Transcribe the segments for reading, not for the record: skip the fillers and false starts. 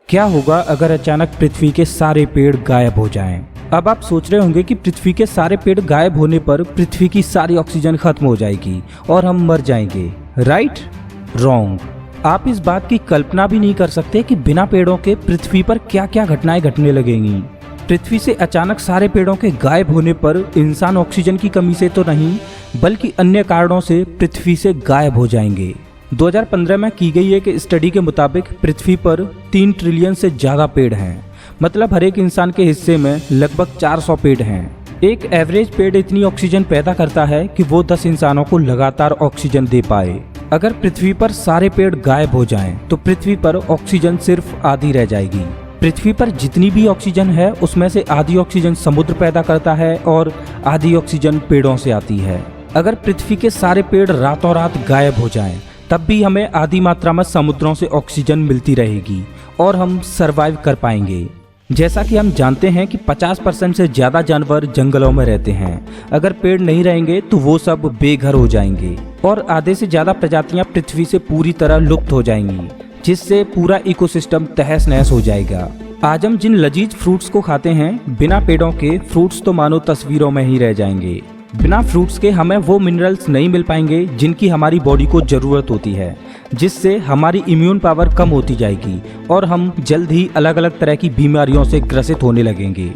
क्या होगा अगर अचानक पृथ्वी के सारे पेड़ गायब हो जाएं? अब आप सोच रहे होंगे कि पृथ्वी के सारे पेड़ गायब होने पर पृथ्वी की सारी ऑक्सीजन खत्म हो जाएगी और हम मर जाएंगे। राइट? रॉन्ग। आप इस बात की कल्पना भी नहीं कर सकते कि बिना पेड़ों के पृथ्वी पर क्या क्या घटनाएं घटने लगेंगी। पृथ्वी से अचानक सारे पेड़ों के गायब होने पर इंसान ऑक्सीजन की कमी से तो नहीं बल्कि अन्य कारणों से पृथ्वी से गायब हो जाएंगे। 2015 में की गई एक स्टडी के मुताबिक पृथ्वी पर 3 ट्रिलियन से ज़्यादा पेड़ हैं। मतलब हर एक इंसान के हिस्से में लगभग 400 पेड़ हैं। एक एवरेज पेड़ इतनी ऑक्सीजन पैदा करता है कि वो 10 इंसानों को लगातार ऑक्सीजन दे पाए। अगर पृथ्वी पर सारे पेड़ गायब हो जाएं, तो पृथ्वी पर ऑक्सीजन सिर्फ आधी रह जाएगी। पृथ्वी पर जितनी भी ऑक्सीजन है उसमें से आधी ऑक्सीजन समुद्र पैदा करता है और आधी ऑक्सीजन पेड़ों से आती है। अगर पृथ्वी के सारे पेड़ रातों रात गायब हो जाएं, तब भी हमें आधी मात्रा में समुद्रों से ऑक्सीजन मिलती रहेगी और हम सरवाइव कर पाएंगे। जैसा कि हम जानते हैं कि 50% से ज़्यादा जानवर जंगलों में रहते हैं। अगर पेड़ नहीं रहेंगे तो वो सब बेघर हो जाएंगे और आधे से ज़्यादा प्रजातियां पृथ्वी से पूरी तरह लुप्त हो जाएंगी, जिससे पूरा इकोसिस्टम तहस नहस हो जाएगा। आज हम जिन लजीज फ्रूट्स को खाते हैं, बिना पेड़ों के फ्रूट्स तो मानो तस्वीरों में ही रह जाएंगे। बिना फ्रूट्स के हमें वो मिनरल्स नहीं मिल पाएंगे जिनकी हमारी बॉडी को ज़रूरत होती है, जिससे हमारी इम्यून पावर कम होती जाएगी और हम जल्द ही अलग अलग तरह की बीमारियों से ग्रसित होने लगेंगे।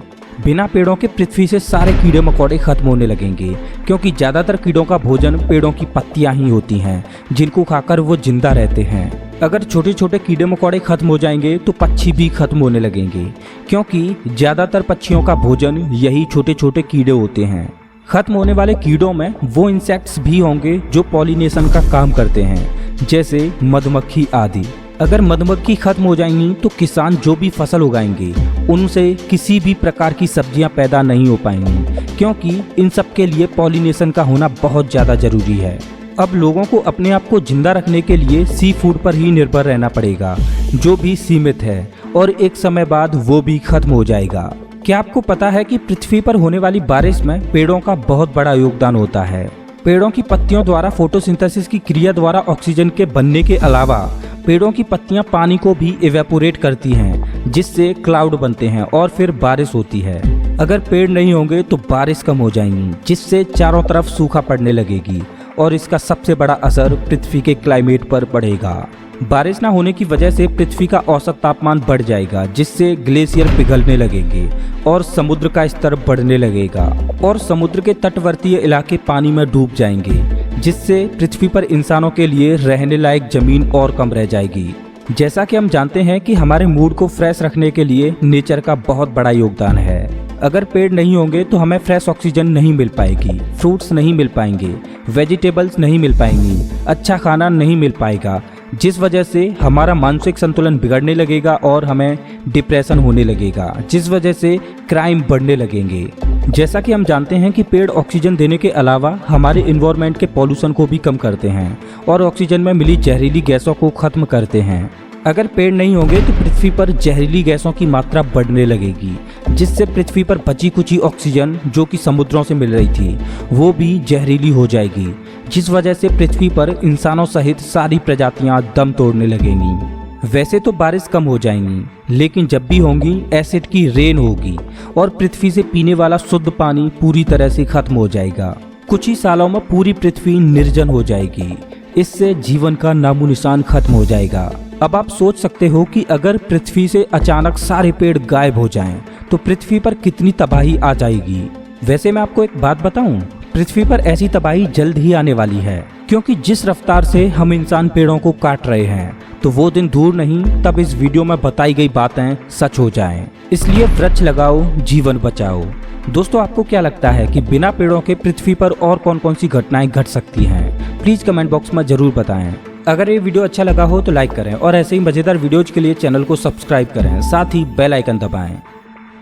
बिना पेड़ों के पृथ्वी से सारे कीड़े मकोड़े खत्म होने लगेंगे, क्योंकि ज़्यादातर कीड़ों का भोजन पेड़ों की पत्तियां ही होती हैं, जिनको खाकर वो जिंदा रहते हैं। अगर छोटे छोटे कीड़े मकोड़े खत्म हो जाएंगे तो पक्षी भी खत्म होने लगेंगे, क्योंकि ज़्यादातर पक्षियों का भोजन यही छोटे छोटे कीड़े होते हैं। खत्म होने वाले कीड़ों में वो इंसेक्ट्स भी होंगे जो पॉलिनेशन का काम करते हैं, जैसे मधुमक्खी आदि। अगर मधुमक्खी खत्म हो जाएंगी तो किसान जो भी फसल उगाएंगे उनसे किसी भी प्रकार की सब्जियां पैदा नहीं हो पाएंगी, क्योंकि इन सब के लिए पॉलिनेशन का होना बहुत ज़्यादा ज़रूरी है। अब लोगों को अपने आप को जिंदा रखने के लिए सी फूड पर ही निर्भर रहना पड़ेगा, जो भी सीमित है, और एक समय बाद वो भी खत्म हो जाएगा। क्या आपको पता है कि पृथ्वी पर होने वाली बारिश में पेड़ों का बहुत बड़ा योगदान होता है? पेड़ों की पत्तियों द्वारा फोटोसिंथेसिस की क्रिया द्वारा ऑक्सीजन के बनने के अलावा पेड़ों की पत्तियां पानी को भी इवेपोरेट करती हैं, जिससे क्लाउड बनते हैं और फिर बारिश होती है। अगर पेड़ नहीं होंगे तो बारिश कम हो जाएंगी, जिससे चारों तरफ सूखा पड़ने लगेगी और इसका सबसे बड़ा असर पृथ्वी के क्लाइमेट पर पड़ेगा। बारिश न होने की वजह से पृथ्वी का औसत तापमान बढ़ जाएगा, जिससे ग्लेशियर पिघलने लगेंगे और समुद्र का स्तर बढ़ने लगेगा और समुद्र के तटवर्तीय इलाके पानी में डूब जाएंगे, जिससे पृथ्वी पर इंसानों के लिए रहने लायक जमीन और कम रह जाएगी। जैसा कि हम जानते हैं कि हमारे मूड को फ्रेश रखने के लिए नेचर का बहुत बड़ा योगदान है। अगर पेड़ नहीं होंगे तो हमें फ्रेश ऑक्सीजन नहीं मिल पाएगी, फ्रूट्स नहीं मिल पाएंगे, वेजिटेबल्स नहीं मिल पाएंगी, अच्छा खाना नहीं मिल पाएगा, जिस वजह से हमारा मानसिक संतुलन बिगड़ने लगेगा और हमें डिप्रेशन होने लगेगा, जिस वजह से क्राइम बढ़ने लगेंगे। जैसा कि हम जानते हैं कि पेड़ ऑक्सीजन देने के अलावा हमारे इन्वायरमेंट के पॉल्यूशन को भी कम करते हैं और ऑक्सीजन में मिली जहरीली गैसों को खत्म करते हैं। अगर पेड़ नहीं होंगे तो पृथ्वी पर जहरीली गैसों की मात्रा बढ़ने लगेगी, जिससे पृथ्वी पर बची कुची ऑक्सीजन जो कि समुद्रों से मिल रही थी वो भी जहरीली हो जाएगी, जिस वजह से पृथ्वी पर इंसानों सहित सारी प्रजातियां दम तोड़ने लगेंगी। वैसे तो बारिश कम हो जाएंगी, लेकिन जब भी होंगी एसिड की रेन होगी और पृथ्वी से पीने वाला शुद्ध पानी पूरी तरह से खत्म हो जाएगा। कुछ ही सालों में पूरी पृथ्वी निर्जन हो जाएगी। इससे जीवन का नामो निशान खत्म हो जाएगा। अब आप सोच सकते हो कि अगर पृथ्वी से अचानक सारे पेड़ गायब हो जाएं, तो पृथ्वी पर कितनी तबाही आ जाएगी। वैसे मैं आपको एक बात बताऊं, पृथ्वी पर ऐसी तबाही जल्द ही आने वाली है, क्योंकि जिस रफ्तार से हम इंसान पेड़ों को काट रहे हैं, तो वो दिन दूर नहीं तब इस वीडियो में बताई गई बातें सच हो जाएं। इसलिए वृक्ष लगाओ, जीवन बचाओ। दोस्तों, आपको क्या लगता है कि बिना पेड़ों के पृथ्वी पर और कौन कौन सी घटनाएं घट सकती हैं? प्लीज़ कमेंट बॉक्स में ज़रूर बताएं। अगर ये वीडियो अच्छा लगा हो तो लाइक करें और ऐसे ही मज़ेदार वीडियोज़ के लिए चैनल को सब्सक्राइब करें, साथ ही बेल आइकन दबाएं।